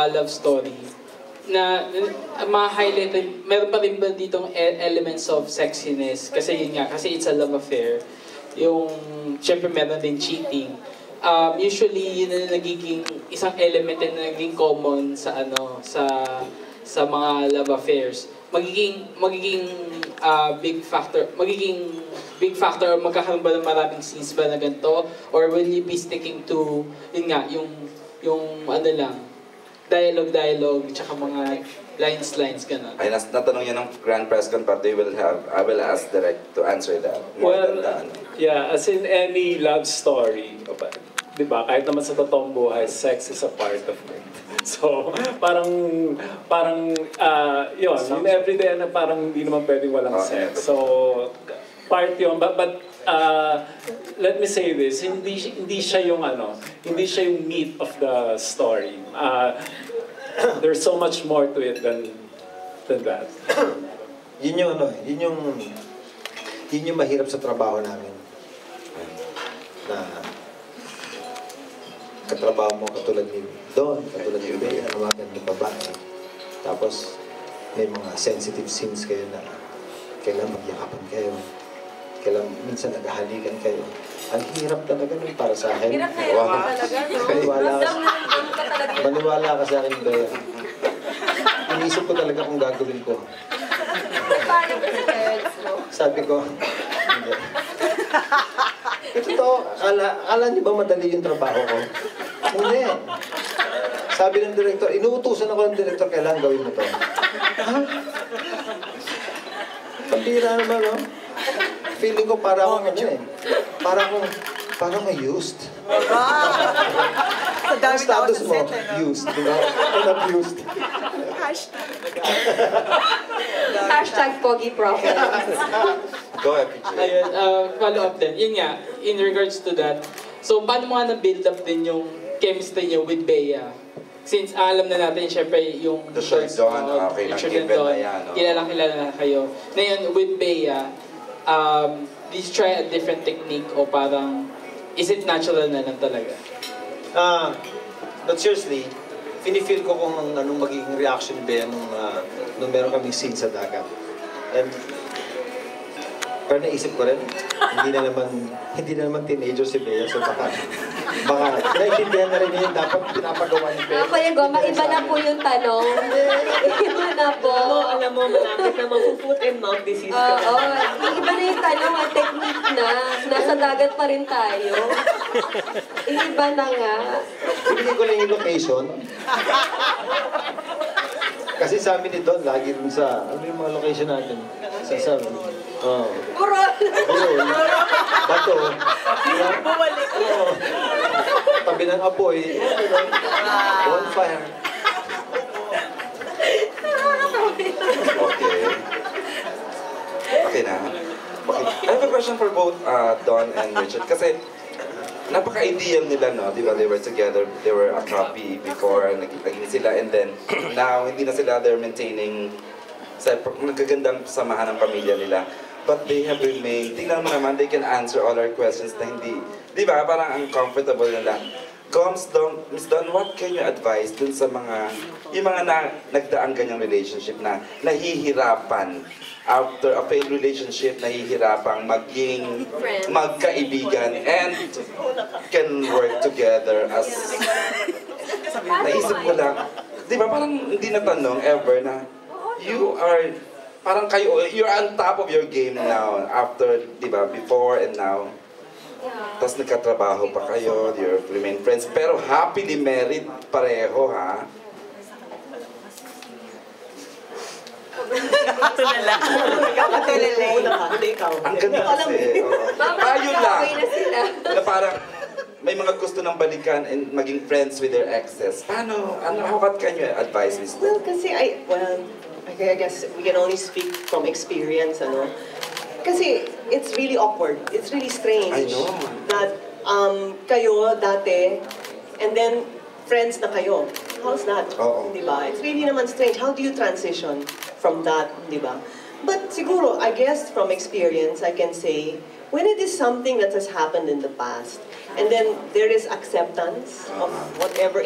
love story na ma-highlight, meron pa rin ba ditong elements of sexiness? Kasi yun nga, kasi it's a love affair. Yung, syempre meron din cheating. Usually, yun na nagiging isang element na naging common sa sa mga love affairs. Magiging big factor or magkakaroon ba ng maraming scenes ba na ganito? Or will you be sticking to, yun nga, yung ano lang, dialogue, tsaka mga lines, gano'n. Ay, natanong yan ng Grand Press Con, but I will ask Direct to answer that. Well, yeah, as in any love story, di ba, kahit naman sa totoong buhay, sex is a part of it. So, parang yun, in everyday na parang hindi naman pwedeng walang sex. So, part yun, but let me say this, hindi siya yung meat of the story. There's so much more to it than that. Yun yung mahirap sa trabaho namin. Na katrabaho mo katulad ni Don, katulad ni Bea, na mga gandang babae. Tapos may mga sensitive scenes kayo na kailangan magyakapan kayo. Kailangan minsan naghahalikan kayo. Ang hirap talaga nun para sa akin. Hirap na hirap ka talaga, no? Maniwala ka sa akin, Bea. Inisip ko talaga kung gagawin ko. Paano ka sa parents mo? Sabi ko, hindi. Ito, akala niyo ba madali yung trabaho ko? Hindi. Sabi ng director, inuutusan ako ng director, kailangan gawin mo to. Ha? Pambira naman, no? Feeling ko para akong para akong used. Sa dami tao sa status mo, set, used, di ba? Unabused. Hashtag Pogi Prophet. Go ahead, PJ. Ayun, follow up din. Yun nga, in regards to that, so paano mo nga na-build up din yung chemistry niyo with Bea? Since alam na natin, syempre, yung The show Dawn, okay, picture nag-event Dawn, na yan, no? kilala na kayo. Ngayon, with Bea, did you try a different technique o parang, is it natural na lang talaga? But seriously, feel ko kung anong magiging reaction ni Bea nung meron kaming scene sa dagat. And pero naisip ko rin, hindi na naman teenager si Bea, so baka naiintindihan na rin yun, dapat pinapagawa ni Bea. Kuya Goma, iba na po yung tanong. Iba na po. Alam mo, malapit na mag-foot and mouth disease ka. Oo, iba na yung tanong, ang technique na. Nasa dagat pa rin tayo. Iba na nga. Hindi ko lang yung location. Kasi sa amin ni Don, lagi rin sa, ano yung mga location natin? Sa Burol! Bato. Bumalik. Tabi ng apoy. Bonfire. Okay na. Okay. I have a question for both Don and Richard. Kasi napaka-ideal nila, no? Di ba? They were together, they were a couple before, naging sila, and then now, hindi na sila, they're maintaining nagagandang samahan ng pamilya nila. But they have remained, tingnan mo naman, they can answer all our questions na hindi, di ba? Parang uncomfortable nila. Miss Dawn, what can you advise dun sa yung mga nagdaang ganyang relationship na nahihirapan after a failed relationship, nahihirapang maging magkaibigan and can work together as naisip ko lang, di ba parang hindi natanong ever na you're on top of your game now after, di ba, before and now. Tapos nagkatrabaho pa kayo, you remain friends, pero happily married pareho, ha? Katulala. Katulala. Ikaw. Ang ganda kasi. Tayo lang. Okay na sila. Na parang may mga gusto ng balikan and maging friends with their exes. Paano? What can you advise, Miss? Well, kasi I guess we can only speak from experience, ano? Kasi it's really awkward. It's really strange. I know. That kayo dati, and then friends na kayo. How's that? Diba? It's really naman strange. How do you transition from that, diba? But siguro, I guess from experience, I can say, when it is something that has happened in the past, and then there is acceptance of whatever